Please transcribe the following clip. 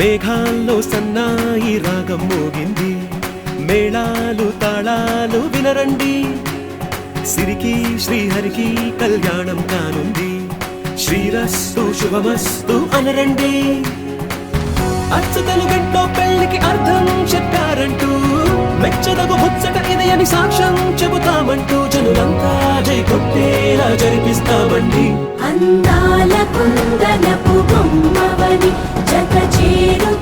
మేఘాల్లో సన్నాయి రాగం మోగింది, మేళాలు తాళాలు వినరండి. సిరికి శ్రీహరికి కళ్యాణం కానుంది, శ్రీరస్తు శుభమస్తు అనరండి. అచ్చతలు గంటో పెళ్లికి అర్థం చెప్పారంటూ, మెచ్చదగు ముచ్చట ఇది అని సాక్ష్యం చెబుతామంటూ, జనులంతా జై కొట్టేలా జరిపిస్తామండి. అందాల కుందనపు బొమ్మవని జత చేరు